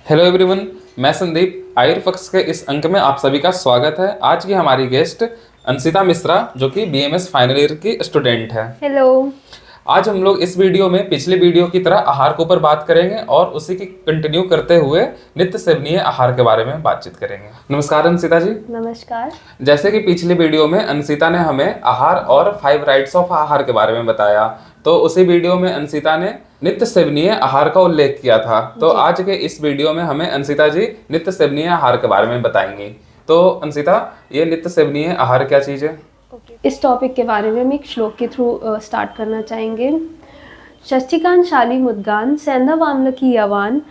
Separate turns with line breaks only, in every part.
Hello everyone, मैं संदीप। आयुर्पक्ष के इस अंक में आप सभी का स्वागत है। आज की हमारी गेस्ट अंशिता मिश्रा, जो कि बीएमएस फाइनल ईयर की स्टूडेंट है।
हेलो।
आज हम लोग इस वीडियो में पिछले वीडियो की तरह आहार के ऊपर बात करेंगे और उसी की कंटिन्यू करते हुए नित्य सेवनीय आहार के बारे में बातचीत करेंगे। नमस्कार अंशिता जी।
नमस्कार।
जैसे कि पिछले वीडियो में अंशिता ने हमें आहार और 5 राइट्स ऑफ आहार के बारे में बताया, तो उसी वीडियो में अंशिता ने नित्य सेवनीय आहार का उल्लेख किया था। तो आज के इस वीडियो में हमें अंशिता जी नित्य सेवनीय आहार के बारे में बताएंगी। तो अंशिता, ये नित्य सेवनीय आहार क्या चीज है?
इस टॉपिक के बारे में हम एक श्लोक के थ्रू स्टार्ट करना चाहेंगे। षष्टिकान शाली मुद्गान सैंधव आम्लकी यवान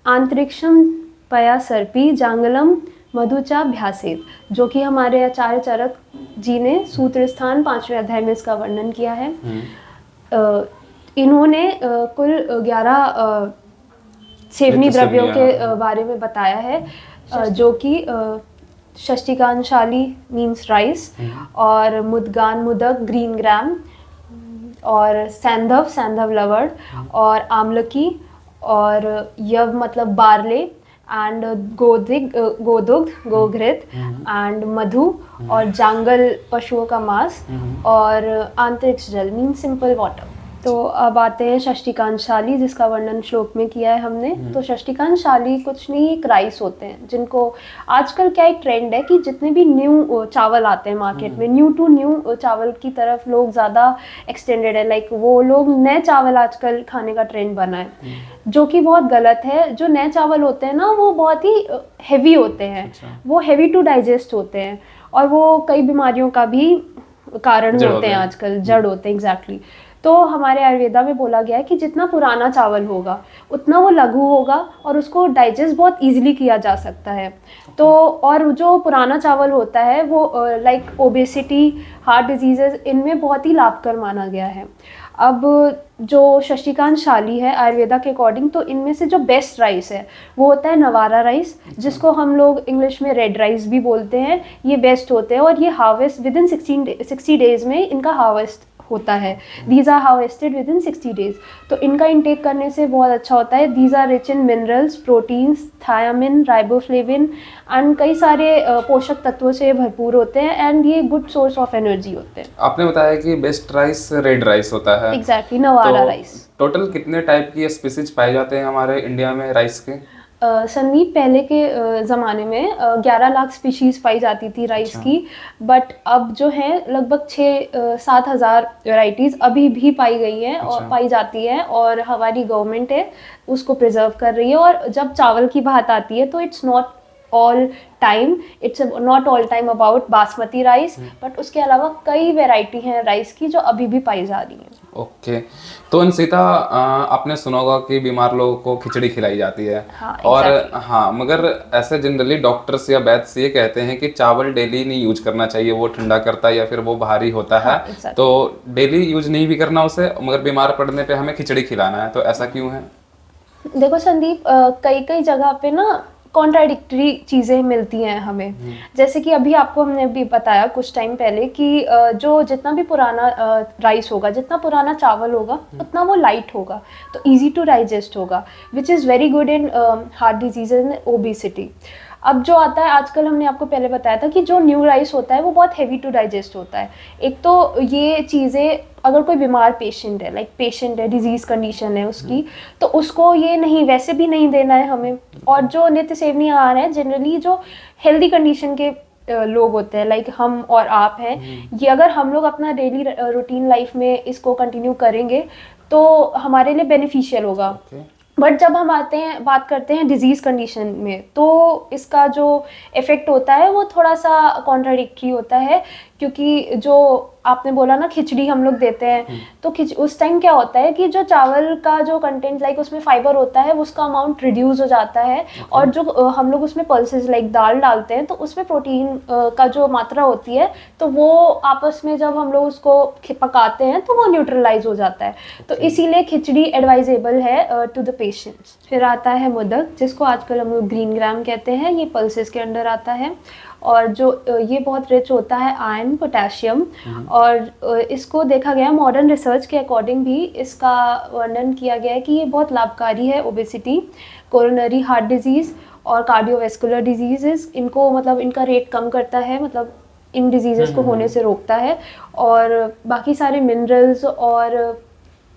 आंतरिक्षम पया सर्पी जांगलम मधुचा भ्यासेत, जो कि हमारे आचार्य चरक जी ने सूत्र स्थान 5वें अध्याय में इसका वर्णन किया है। इन्होंने कुल 11 सेवनी द्रव्यों के बारे में बताया है, जो कि षष्टिकांशाली मीन्स राइस, और मुदगान मुदक ग्रीन ग्राम, और सैंधव सैंधव लवण, और आमलकी, और यव मतलब बार्ले, एंड गोदुग्ध गोघृत, एंड मधु, और जांगल पशुओं का मांस, और आंतरिक्ष जल मीन्स सिंपल वाटर। तो अब आते हैं षष्टिकांशाली, जिसका वर्णन श्लोक में किया है हमने। तो षष्टिकांशाली कुछ नहीं, एक राइस होते हैं जिनको आजकल क्या एक ट्रेंड है कि जितने भी न्यू चावल आते हैं मार्केट में, न्यू टू न्यू चावल की तरफ लोग ज़्यादा एक्सटेंडेड है। लाइक वो लोग नए चावल आजकल खाने का ट्रेंड बना है, जो कि बहुत गलत है। जो नए चावल होते हैं ना, वो बहुत ही हैवी होते हैं। वो हैवी टू डाइजेस्ट होते हैं, और वो कई बीमारियों का भी कारण होते हैं आजकल, जड़ होते हैं। एग्जैक्टली। तो हमारे आयुर्वेदा में बोला गया है कि जितना पुराना चावल होगा उतना वो लघु होगा, और उसको डाइजेस्ट बहुत इजीली किया जा सकता है। तो और जो पुराना चावल होता है वो लाइक ओबेसिटी, हार्ट डिजीजेस, इनमें बहुत ही लाभकर माना गया है। अब जो षष्टिकांशाली है आयुर्वेदा के अकॉर्डिंग, तो इनमें से जो बेस्ट राइस है वो होता है नवारा राइस, जिसको हम लोग इंग्लिश में रेड राइस भी बोलते हैं। ये बेस्ट होते हैं, और ये हार्वेस्ट विद इन 60 डेज में इनका हार्वेस्ट होता है। These are harvested within 60 days. तो इनका इंटेक करने से बहुत अच्छा होता है। These are rich in minerals, proteins, thiamine, riboflavin, and कई सारे पोषक तत्वों से भरपूर होते हैं, एंड ये गुड सोर्स ऑफ एनर्जी होते हैं।
आपने बताया कि बेस्ट राइस रेड राइस होता है।
Exactly, Navara rice.
टोटल कितने टाइप की स्पीसीज पाए जाते हैं हमारे इंडिया में राइस के?
संदीप, पहले के ज़माने में 11 लाख स्पीशीज़ पाई जाती थी राइस की, बट अब जो है लगभग 6-7 हज़ार वेराइटीज़ अभी भी पाई गई हैं और पाई जाती हैं, और हमारी गवर्नमेंट है उसको प्रिजर्व कर रही है। और जब चावल की बात आती है तो it's not all time about basmati rice, but उसके अलावा कई वेराइटी हैं राइस की जो अभी भी पाई जा रही हैं।
ओके। तो अंशिता, आपने सुना होगा कि बीमार लोगों को खिचड़ी खिलाई जाती है।
हाँ,
और
exactly.
हाँ, मगर ऐसे जनरली डॉक्टर्स या वैद्य ये कहते हैं कि चावल डेली नहीं यूज करना चाहिए, वो ठंडा करता है या फिर वो भारी होता है।
हाँ, exactly.
तो डेली यूज नहीं भी करना उसे, मगर बीमार पड़ने पे हमें खिचड़ी खिलाना है, तो ऐसा क्यों है?
देखो संदीप, कई कई जगह पे ना कॉन्ट्राडिक्टरी चीज़ें मिलती हैं हमें। जैसे कि अभी आपको हमने भी बताया कुछ टाइम पहले कि जो जितना भी पुराना राइस होगा, जितना पुराना चावल होगा, उतना वो लाइट होगा, तो इजी टू डाइजेस्ट होगा, which is very good in heart disease and obesity. अब जो आता है आजकल, हमने आपको पहले बताया था कि जो न्यू राइस होता है वो बहुत हैवी टू डाइजेस्ट होता है। एक तो ये चीज़ें, अगर कोई बीमार पेशेंट है, लाइक पेशेंट है, डिजीज कंडीशन है उसकी, तो उसको ये नहीं, वैसे भी नहीं देना है हमें। और जो नित्य सेवनीय आहार है, जनरली जो हेल्दी कंडीशन के लोग होते हैं, लाइक हम और आप हैं, ये अगर हम लोग अपना डेली रूटीन लाइफ में इसको कंटिन्यू करेंगे तो हमारे लिए बेनिफिशियल होगा। बट जब हम बात करते हैं डिजीज़ कंडीशन में, तो इसका जो इफ़ेक्ट होता है वो थोड़ा सा कॉन्ट्राडिक्टरी होता है। क्योंकि जो आपने बोला ना खिचड़ी हम लोग देते हैं, तो उस टाइम क्या होता है कि जो चावल का जो कंटेंट, लाइक उसमें फाइबर होता है, उसका अमाउंट रिड्यूस हो जाता है। और जो हम लोग उसमें पल्सेस लाइक दाल डालते हैं, तो उसमें प्रोटीन का जो मात्रा होती है, तो वो आपस में जब हम लोग उसको पकाते हैं तो वो न्यूट्रलाइज हो जाता है। तो इसीलिए खिचड़ी एडवाइजेबल है टू द पेशेंट्स। फिर आता है मोदक, जिसको आजकल हम लोग ग्रीन ग्राम कहते हैं, ये पल्सेस के अंडर आता है। और जो ये बहुत रिच होता है आयरन, पोटेशियम, और इसको देखा गया मॉडर्न रिसर्च के अकॉर्डिंग भी इसका वर्णन किया गया है कि ये बहुत लाभकारी है ओबेसिटी, कोरोनरी हार्ट डिजीज़ और कार्डियोवैस्कुलर डिजीज़, इनको मतलब इनका रेट कम करता है, मतलब इन डिजीज़ को होने से रोकता है। और बाकी सारे मिनरल्स और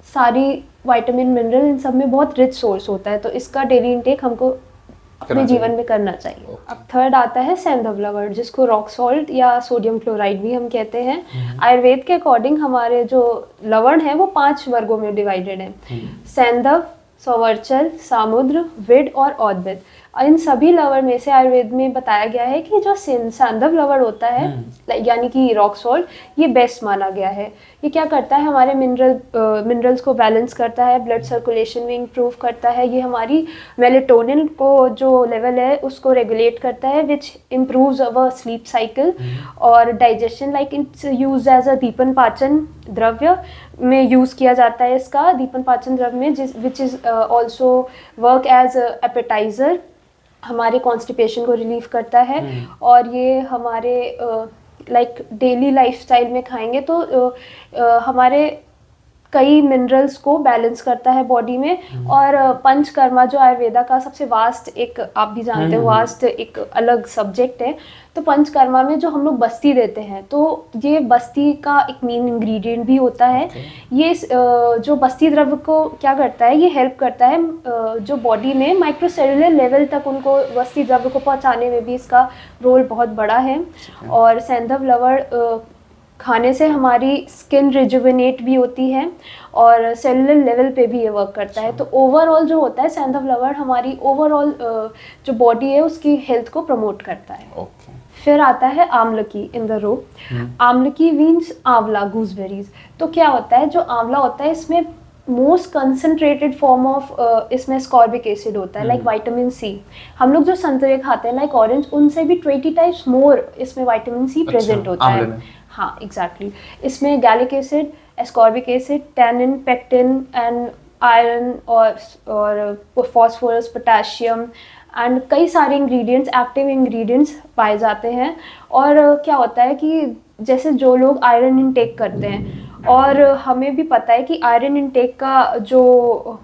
सारी विटामिन मिनरल इन सब में बहुत रिच सोर्स होता है, तो इसका डेली इंटेक हमको अपने जीवन में करना चाहिए। अब थर्ड आता है सैंधव लवण, जिसको रॉक सॉल्ट या सोडियम क्लोराइड भी हम कहते हैं। आयुर्वेद के अकॉर्डिंग हमारे जो लवण है वो 5 वर्गों में डिवाइडेड है, सैंधव, सौवर्चल, सामुद्र, विड और औद्भिद। इन सभी लवण में से आयुर्वेद में बताया गया है कि जो सैंधव लवण होता है यानी कि रॉक सॉल्ट, ये बेस्ट माना गया है। ये क्या करता है, हमारे मिनरल्स को बैलेंस करता है, ब्लड सर्कुलेशन में इम्प्रूव करता है, ये हमारी मेलेटोनिन को जो लेवल है उसको रेगुलेट करता है, which improves our sleep cycle और digestion. Like it's use as a दीपन पाचन द्रव्य में यूज़ किया जाता है इसका, दीपन पाचन द्रव्य में, which is also work as appetiser, हमारे कॉन्स्टिपेशन को रिलीव करता है। और ये हमारे लाइक डेली लाइफस्टाइल में खाएंगे तो हमारे कई मिनरल्स को बैलेंस करता है बॉडी में। और पंचकर्मा जो आयुर्वेदा का सबसे वास्ट, एक आप भी जानते हो वास्ट एक अलग सब्जेक्ट है, तो पंचकर्मा में जो हम लोग बस्ती देते हैं, तो ये बस्ती का एक मेन इंग्रेडिएंट भी होता है। ये जो बस्ती द्रव्य को क्या करता है, ये हेल्प करता है जो बॉडी में माइक्रोसेलुलर लेवल तक उनको बस्ती द्रव्य को पहुंचाने में भी इसका रोल बहुत बड़ा है। और सैंधव लवण खाने से हमारी स्किन रिजुविनेट भी होती है और सेलुलर लेवल पे भी ये वर्क करता है। तो ओवरऑल जो होता है सैंधव लवण हमारी ओवरऑल जो बॉडी है उसकी हेल्थ को प्रमोट करता है। फिर आता है आमलकी in the row. Amalaki means आंवला, गूसबेरीज। तो क्या होता है, जो आंवला होता है इसमें मोस्ट कंसनट्रेटेड फॉर्म ऑफ इसमें एस्कॉर्बिक एसिड होता है, लाइक विटामिन सी। हम लोग जो संतरे खाते हैं लाइक ऑरेंज, उनसे भी 20 टाइम्स मोर इसमें विटामिन सी प्रेजेंट होता है। हाँ एग्जैक्टली। इसमें gallic acid, ascorbic acid, tannin, pectin and iron और फॉस्फोरस, पोटेशियम एंड कई सारे इंग्रेडिएंट्स, एक्टिव इंग्रेडिएंट्स पाए जाते हैं। और क्या होता है कि जैसे जो लोग आयरन इनटेक करते हैं, और हमें भी पता है कि आयरन इनटेक का जो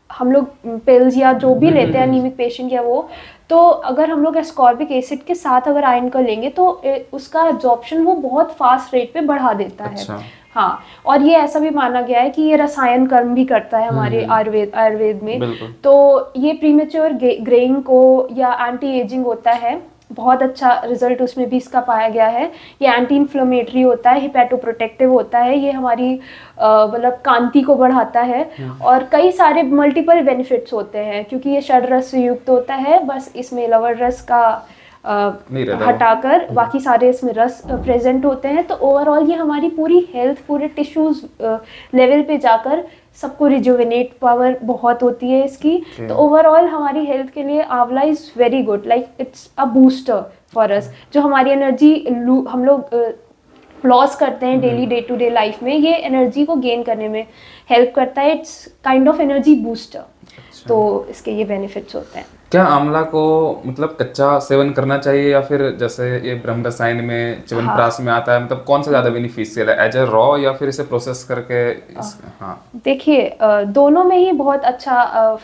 हम लोग पिल्स या जो भी लेते हैं एनीमिक पेशेंट या वो, तो अगर हम लोग एस्कॉर्बिक एसिड के साथ अगर आयरन को लेंगे तो उसका एब्जॉर्प्शन वो बहुत फास्ट रेट पे बढ़ा देता है। हाँ, और ये ऐसा भी माना गया है कि ये रसायन कर्म भी करता है हमारे आयुर्वेद में। तो ये प्रीमेच्योर ग्रेइंग को या एंटी एजिंग होता है, बहुत अच्छा रिजल्ट उसमें भी इसका पाया गया है। ये एंटी इन्फ्लेमेटरी होता है, हिपैटोप्रोटेक्टिव होता है, ये हमारी मतलब कांति को बढ़ाता है और कई सारे मल्टीपल बेनिफिट्स होते हैं क्योंकि ये षड्रस से युक्त होता है। बस इसमें लवण रस का हटाकर बाकी सारे इसमें रस प्रेजेंट होते हैं। तो ओवरऑल ये हमारी पूरी हेल्थ, पूरे टिश्यूज लेवल पे जाकर सबको रिजुविनेट पावर बहुत होती है इसकी। तो ओवरऑल हमारी हेल्थ के लिए amla is very good, like it's a booster for us. जो हमारी एनर्जी हम लोग लॉस करते हैं daily day to day life में, ये एनर्जी को गेन करने में हेल्प करता है। It's kind of energy booster. तो इसके ये बेनिफिट्स होते हैं। क्या आंवला को मतलब कच्चा सेवन करना चाहिए या फिर जैसे ये ब्रह्म रसायन में च्यवनप्राश में आता है, मतलब कौन सा ज़्यादा बेनिफिशियल है, एज ए रॉ या फिर इसे प्रोसेस करके? हाँ देखिए, दोनों में ही बहुत अच्छा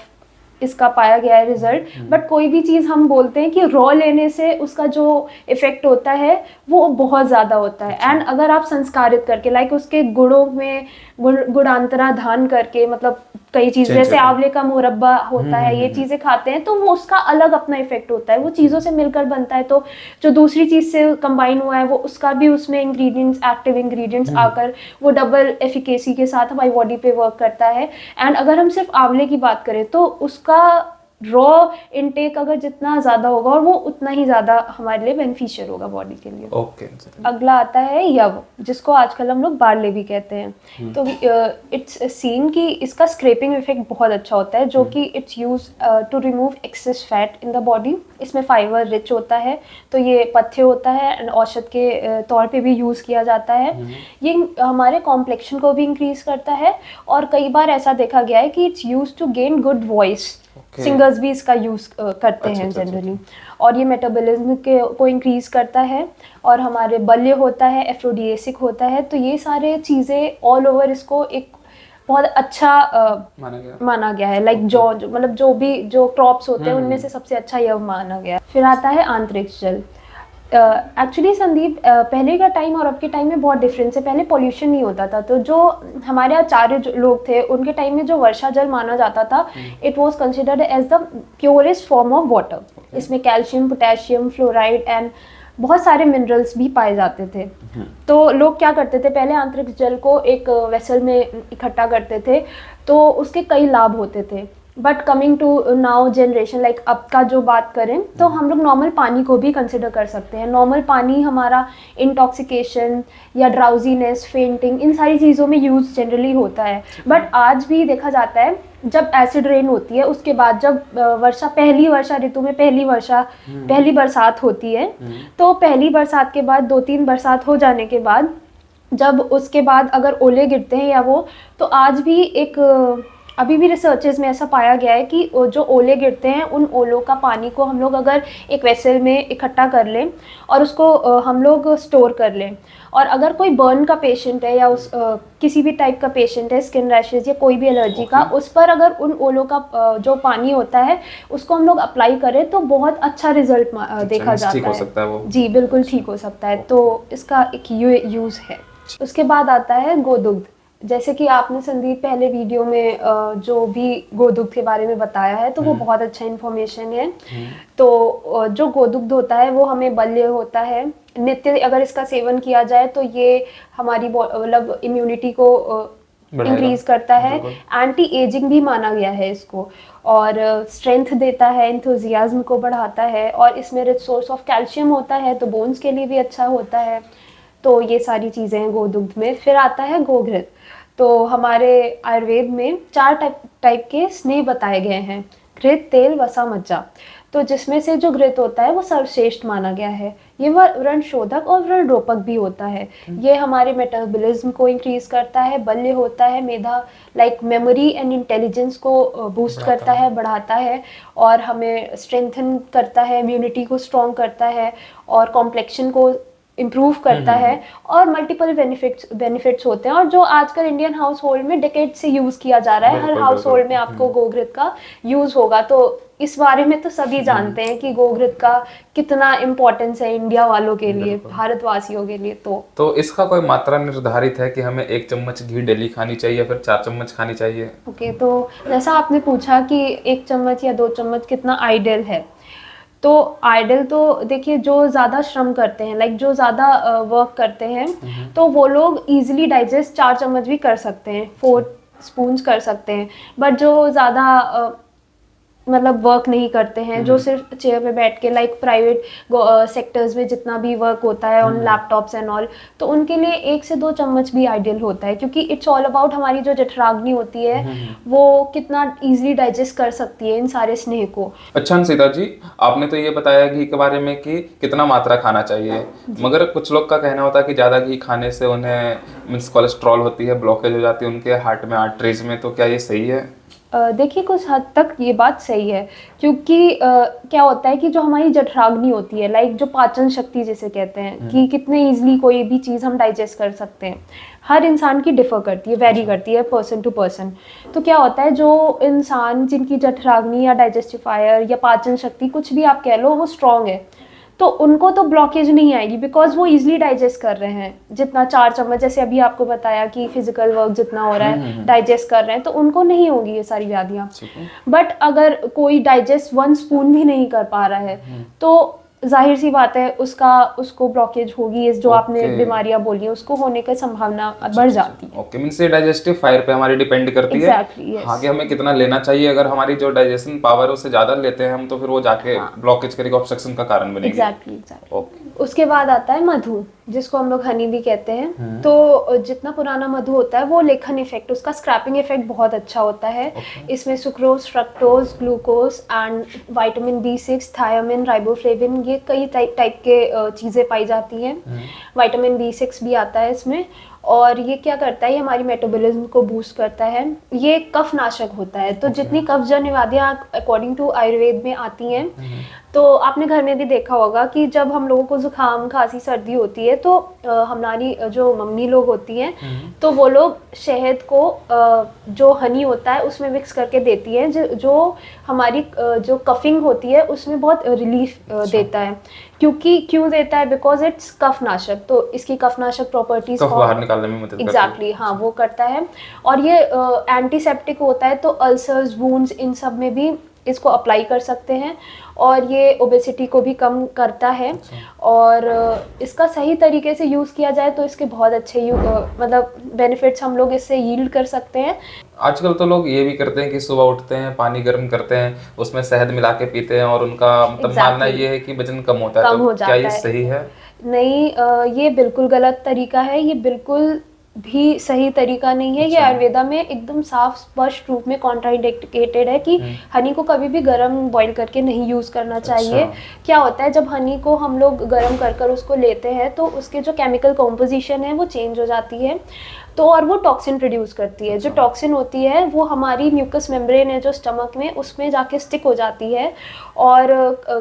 इसका पाया गया है रिजल्ट। बट कोई भी चीज़ हम बोलते हैं कि रॉ लेने से उसका जो इफेक्ट होता है वो बहुत ज़्यादा होता है। एंड अगर आप संस्कारित करके लाइक उसके गुणों में गुणांतरा धान करके, मतलब कई चीज़ जैसे आंवले का मुरब्बा होता है, ये चीज़ें खाते हैं तो वो उसका अलग अपना इफेक्ट होता है, वो चीज़ों से मिलकर बनता है। तो जो दूसरी चीज़ से कंबाइन हुआ है वो उसका भी उसमें इंग्रेडिएंट्स, एक्टिव इंग्रेडिएंट्स आकर वो डबल एफिकेसी के साथ हमारी बॉडी पे वर्क करता है। एंड अगर हम सिर्फ आंवले की बात करें तो उसका रॉ इनटेक अगर जितना ज़्यादा होगा और वो उतना ही ज़्यादा हमारे लिए बेनिफिशियल होगा बॉडी के लिए। ओके। अगला आता है यव, जिसको आजकल हम लोग बार्ले भी कहते हैं। तो इट्स सीन कि इसका स्क्रैपिंग इफेक्ट बहुत अच्छा होता है, जो कि it's use to remove excess fat in the body. इसमें फाइबर रिच होता है, तो ये पथ्य होता है एंड औषध के तौर पे भी यूज़ किया जाता है। ये हमारे कॉम्प्लेक्शन को भी इंक्रीज करता है और कई बार ऐसा देखा गया है कि it's use to gain good voice. Singers भी इसका यूज़ करते हैं जनरली। और ये मेटाबॉलिज्म को इंक्रीज करता है और हमारे बल्य होता है, एफ्रोडिएसिक होता है। तो ये सारे चीज़ें ऑल ओवर इसको एक बहुत अच्छा माना गया है। लाइक मतलब जो क्रॉप्स होते हैं उनमें से सबसे अच्छा यह माना गया है। फिर आता है आंतरिक जल। एक्चुअली संदीप, पहले का टाइम और अब के टाइम में बहुत डिफरेंस है। पहले पोल्यूशन नहीं होता था, तो जो हमारे आचार्य लोग थे उनके टाइम में जो वर्षा जल माना जाता था, it was considered as the purest form of water. इसमें कैल्शियम, पोटेशियम, फ्लोराइड एंड बहुत सारे मिनरल्स भी पाए जाते थे। तो लोग क्या करते थे, पहले आंतरिक जल को एक वेसल में इकट्ठा करते थे, तो उसके कई लाभ होते थे। But coming to now generation, like अब का जो बात करें तो हम लोग नॉर्मल पानी को भी कंसिडर कर सकते हैं। नॉर्मल पानी हमारा इंटॉक्सिकेशन या ड्राउजीनेस, फेंटिंग, इन सारी चीज़ों में यूज़ जनरली होता है। बट आज भी देखा जाता है जब एसिड रेन होती है, उसके बाद जब पहली वर्षा ऋतु में पहली बरसात होती है, तो पहली बरसात के बाद 2-3 बरसात हो जाने के बाद जब उसके बाद अगर ओले गिरते हैं या वो, तो आज भी अभी भी रिसर्चेस में ऐसा पाया गया है कि जो ओले गिरते हैं उन ओलों का पानी को हम लोग अगर एक वेसल में इकट्ठा कर लें और उसको हम लोग स्टोर कर लें, और अगर कोई बर्न का पेशेंट है या किसी भी टाइप का पेशेंट है, स्किन रैशेज या कोई भी एलर्जी का, उस पर अगर उन ओलों का जो पानी होता है उसको हम लोग अप्लाई करें तो बहुत अच्छा रिजल्ट देखा जाता है।
ठीक हो सकता है वो।
जी बिल्कुल ठीक हो सकता है। तो इसका एक यूज़ है। उसके बाद आता है गोदुग्ध। जैसे कि आपने संदीप पहले वीडियो में जो भी गोदुग्ध के बारे में बताया है, तो वो बहुत अच्छा इन्फॉर्मेशन है। तो जो गोदुग्ध होता है वो हमें बल्य होता है। नित्य अगर इसका सेवन किया जाए तो ये हमारी मतलब इम्यूनिटी को इंक्रीज करता है। एंटी एजिंग भी माना गया है इसको, और स्ट्रेंथ देता है, एंथुजियाज्म को बढ़ाता है, और इसमें रिच सोर्स ऑफ कैल्शियम होता है, तो बोन्स के लिए भी अच्छा होता है। तो ये सारी चीज़ें हैं गोदुग्ध में। फिर आता है गोघृत। तो हमारे आयुर्वेद में 4 टाइप के स्नेह बताए गए हैं, घृत, तेल, वसा, मज्जा। तो जिसमें से जो घृत होता है वो सर्वश्रेष्ठ माना गया है। ये व्रण शोधक और व्रण रोपक भी होता है। ये हमारे मेटाबॉलिज्म को इंक्रीज करता है, बल्य होता है, मेधा लाइक मेमोरी एंड इंटेलिजेंस को बूस्ट करता है, बढ़ाता है, और हमें स्ट्रेंथन करता है, इम्यूनिटी को स्ट्रॉन्ग करता है, और कॉम्प्लेक्शन को इम्प्रूव करता है, और मल्टीपल बेनिफिट्स होते हैं। और जो आजकल इंडियन हाउस होल्ड में डिकेड से यूज़ किया जा रहा है, हर हाउस होल्ड में आपको गोघृत का यूज़ होगा। तो इस बारे में तो सभी जानते हैं कि गोघृत का कितना इम्पोर्टेंस है इंडिया वालों के लिए, भारतवासियों के लिए। तो
इसका कोई मात्रा निर्धारित है कि हमें 1 चम्मच घी डेली खानी चाहिए या फिर 4 चम्मच खानी चाहिए?
ओके, तो जैसा आपने पूछा कि 1 चम्मच या 2 चम्मच कितना आइडियल है, तो आइडल तो देखिए जो ज़्यादा श्रम करते हैं, लाइक जो ज़्यादा वर्क करते हैं, तो वो लोग इजीली डाइजेस्ट 4 चम्मच भी कर सकते हैं, 4 स्पून्स कर सकते हैं। बट जो ज़्यादा मतलब वर्क नहीं करते हैं, जो सिर्फ चेयर पे बैठ के, लाइक प्राइवेट सेक्टर्स में जितना भी वर्क होता है ऑन लैपटॉप्स एंड ऑल, तो उनके लिए 1 से 2 चम्मच भी आइडियल होता है। क्योंकि इट्स ऑल अबाउट हमारी जो जठराग्नि होती है वो कितना इजीली डाइजेस्ट कर सकती है इन सारे स्नेह को।
अच्छा अंशिता जी, आपने तो ये बताया घी के बारे में कि कितना मात्रा खाना चाहिए, मगर कुछ लोग का कहना होता है कि ज़्यादा घी खाने से उन्हें मीन्स कोलेस्ट्रॉल होती है, ब्लॉकेज हो जाती है उनके हार्ट में, आर्टरीज में। तो क्या ये सही है?
देखिए कुछ हद तक ये बात सही है, क्योंकि क्या होता है कि जो हमारी जठराग्नि होती है, लाइक जो पाचन शक्ति जिसे कहते हैं, कि कितने इजीली कोई भी चीज़ हम डाइजेस्ट कर सकते हैं, हर इंसान की डिफर करती है, वेरी करती है पर्सन टू पर्सन। तो क्या होता है, जो इंसान जिनकी जठराग्नि या डाइजेस्टिफायर या पाचन शक्ति कुछ भी आप कह लो वो स्ट्रॉन्ग है, तो उनको तो ब्लॉकेज नहीं आएगी, बिकॉज वो इजीली डाइजेस्ट कर रहे हैं। जितना 4 चम्मच, जैसे अभी आपको बताया कि फिजिकल वर्क जितना हो रहा है डाइजेस्ट कर रहे हैं, तो उनको नहीं होगी ये सारी व्याधियाँ। बट अगर कोई डाइजेस्ट 1 स्पून भी नहीं कर पा रहा है, तो जाहिर सी बात है उसको ब्लॉकेज होगी। इस जो आपने बीमारियां बोली है उसको होने की संभावना बढ़ जाती है।
ओके, मींस ये डाइजेस्टिव फायर पे हमारी डिपेंड करती है।
yes.
हाँ, कि हमें कितना लेना चाहिए। अगर हमारी जो डाइजेशन पावर उससे ज्यादा लेते हैं हम, तो फिर वो जाके ब्लॉकेज करेगा, ऑब्स्ट्रक्शन का कारण बनेगी।
एग्जैक्टली। उसके बाद आता है मधु, जिसको हम लोग हनी भी कहते हैं। तो जितना पुराना मधु होता है वो लेखन इफेक्ट, उसका स्क्रैपिंग इफेक्ट बहुत अच्छा होता है। इसमें sucrose, fructose, glucose and vitamin B6, thiamine, riboflavin, ये कई टाइप के चीज़ें पाई जाती हैं। विटामिन B6 भी आता है इसमें। और ये क्या करता है, ये हमारी मेटाबॉलिज्म को बूस्ट करता है। ये कफ नाशक होता है। तो जितनी कफजन्य बीमारियां अकॉर्डिंग टू आयुर्वेद में आती हैं, तो आपने घर में भी देखा होगा कि जब हम लोगों को जुकाम खांसी सर्दी होती है तो हमारी जो मम्मी लोग होती हैं तो वो लोग शहद को जो हनी होता है उसमें मिक्स करके देती हैं, जो हमारी जो कफिंग होती है उसमें बहुत रिलीफ देता है। क्यों देता है? बिकॉज इट्स कफ नाशक। तो इसकी कफ नाशक प्रॉपर्टीज
कफ बाहर निकालने में मदद करती है।
एग्जैक्टली, हाँ, वो करता है। और ये एंटीसेप्टिक होता है, तो अल्सर्स, वुंड्स, इन सब में भी इसको अप्लाई कर सकते हैं। और ये ओबेसिटी को भी कम करता है। और इसका सही तरीके से यूज़ किया जाए तो इसके बहुत अच्छे मतलब बेनिफिट्स हम लोग इससे यील्ड कर सकते हैं।
आजकल तो लोग ये भी करते हैं कि सुबह उठते हैं, पानी गर्म करते हैं, उसमें शहद मिला के पीते हैं और उनका मतलब मानना ये है कि वजन कम होता है। तो क्या ये सही है?
नहीं, ये बिल्कुल गलत तरीका है। ये बिल्कुल भी सही तरीका नहीं है। ये आयुर्वेदा में एकदम साफ स्पष्ट रूप में कॉन्ट्राइंडिकेटेड है कि हनी को कभी भी गर्म बॉईल करके नहीं यूज़ करना चाहिए। क्या होता है, जब हनी को हम लोग गर्म कर उसको लेते हैं तो उसके जो केमिकल कॉम्पोजिशन है वो चेंज हो जाती है। तो और वो टॉक्सिन प्रोड्यूस करती है। जो टॉक्सिन होती है वो हमारी म्यूकस मेम्ब्रेन है जो स्टमक में, उसमें जाके स्टिक हो जाती है और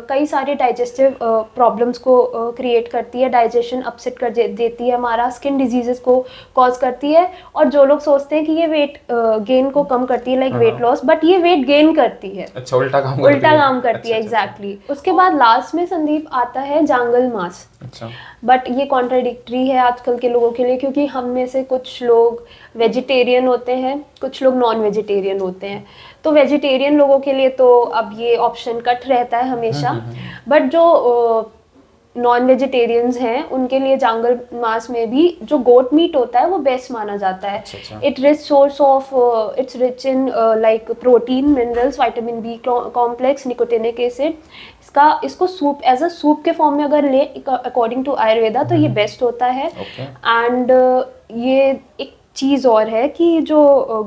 कई सारे डाइजेस्टिव प्रॉब्लम्स को क्रिएट करती है। डाइजेशन अपसेट कर देती है हमारा, स्किन डिजीजेस को कॉज करती है। और जो लोग सोचते हैं कि ये वेट गेन को कम करती है, लाइक वेट लॉस, बट ये वेट गेन करती है।
अच्छा, उल्टा काम करती
है। एग्जैक्टली। उसके बाद लास्ट में संदीप आता है जांगल मास।
अच्छा।
बट ये कॉन्ट्राडिक्टरी है आजकल के लोगों के लिए, क्योंकि हम में से कुछ लोग वेजिटेरियन होते हैं, कुछ लोग नॉन वेजिटेरियन होते हैं। तो वेजिटेरियन लोगों के लिए तो अब ये ऑप्शन कट रहता है हमेशा। बट जो नॉन वेजिटेरियंस हैं उनके लिए जांगल मास में भी जो गोट मीट होता है वो बेस्ट माना जाता है। It rich source of it's rich in like protein, minerals, vitamin B complex, nicotinic acid. इसको सूप एज अ सूप के फॉर्म में अगर ले अकॉर्डिंग टू आयुर्वेदा तो ये बेस्ट होता है। एंड ये एक चीज़ और है कि जो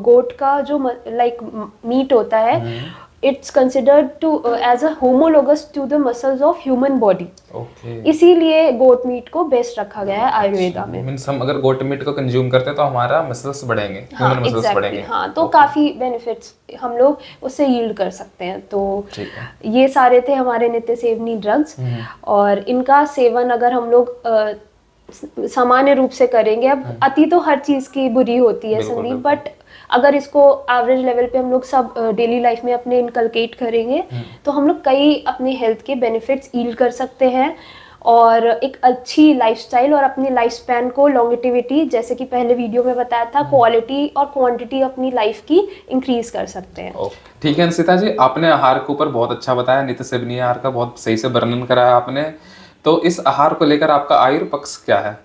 गोट का जो लाइक मीट होता है, it's considered to as a homologous to the muscles of human body. इसीलिए गोट मीट को बेस्ट रखा गया है आयुर्वेदा में।
मींस हम अगर गोट मीट को कंज्यूम करते हैं तो हमारा मसल्स बढ़ेंगे, ह्यूमन मसल्स बढ़ेंगे।
हाँ, तो काफी बेनिफिट्स हम लोग उससे यील्ड कर सकते हैं। तो ये सारे थे हमारे नित्य सेवनी ड्रग्स। और इनका सेवन अगर हम लोग सामान्य रूप से करेंगे, अब अति तो हर चीज की बुरी होती है संदीप, बट अगर इसको एवरेज लेवल पे हम लोग सब डेली लाइफ में अपने इनकलकेट करेंगे तो हम लोग कई अपने हेल्थ के बेनिफिट्स यील्ड कर सकते हैं और एक अच्छी लाइफस्टाइल और अपनी लाइफ स्पैन को, लॉन्गेटिविटी, जैसे कि पहले वीडियो में बताया था, क्वालिटी और क्वांटिटी अपनी लाइफ की इंक्रीज कर सकते हैं।
ठीक है अंशिता जी, आपने आहार के ऊपर बहुत अच्छा बताया, नित्य सेवनीय आहार का बहुत सही से वर्णन कराया आपने। तो इस आहार को लेकर आपका आयुर्पक्ष क्या है?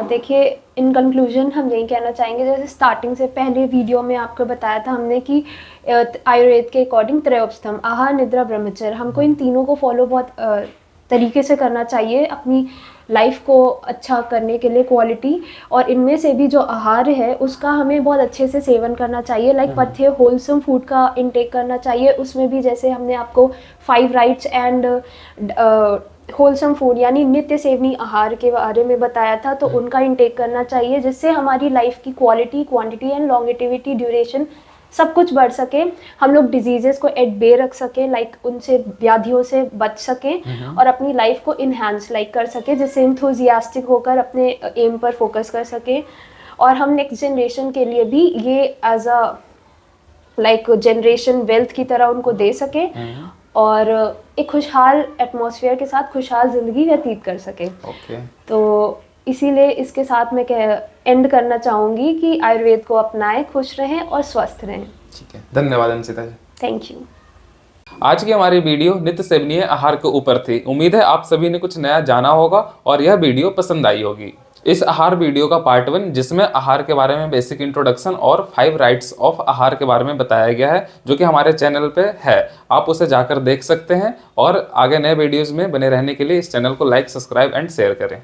देखिए, इन कंक्लूजन हम यही कहना चाहेंगे, जैसे स्टार्टिंग से पहले वीडियो में आपको बताया था हमने कि आयुर्वेद के अकॉर्डिंग त्रयोपस्थम, आहार, निद्रा, ब्रह्मचर्य, हमको इन तीनों को फॉलो बहुत तरीके से करना चाहिए अपनी लाइफ को अच्छा करने के लिए, क्वालिटी। और इनमें से भी जो आहार है उसका हमें बहुत अच्छे से सेवन करना चाहिए, लाइक पथ्य होलसम फूड का इंटेक करना चाहिए। उसमें भी जैसे हमने आपको 5 राइट्स एंड होलसम फूड यानी नित्य सेवनी आहार के बारे में बताया था, तो उनका इंटेक करना चाहिए, जिससे हमारी लाइफ की quality, quantity and longevity, duration सब कुछ बढ़ सके। हम लोग डिजीजेस को एट बे रख सके, लाइक उनसे, व्याधियों से बच सके और अपनी लाइफ को इन्हांस कर सके, जिससे इंथुजियास्टिक होकर अपने एम पर फोकस कर सके। और हम नेक्स्ट जनरेशन के लिए भी ये as a like generation wealth की तरह उनको दे सके और एक खुशहाल एटमॉस्फेयर के साथ खुशहाल ज़िंदगी व्यतीत कर सके। तो इसीलिए इसके साथ मैं एंड करना चाहूँगी कि आयुर्वेद को अपनाएं, खुश रहें और स्वस्थ रहें।
ठीक है, धन्यवाद अंशिता जी।
Thank you.
आज की हमारी वीडियो नित्य सेवनीय आहार के ऊपर थी। उम्मीद है आप सभी ने कुछ नया जाना होगा और यह वीडियो पसंद आई होगी। इस आहार वीडियो का पार्ट 1, जिसमें आहार के बारे में बेसिक इंट्रोडक्शन और 5 राइट्स ऑफ आहार के बारे में बताया गया है, जो कि हमारे चैनल पे है, आप उसे जाकर देख सकते हैं। और आगे नए वीडियोस में बने रहने के लिए इस चैनल को लाइक, सब्सक्राइब एंड शेयर करें।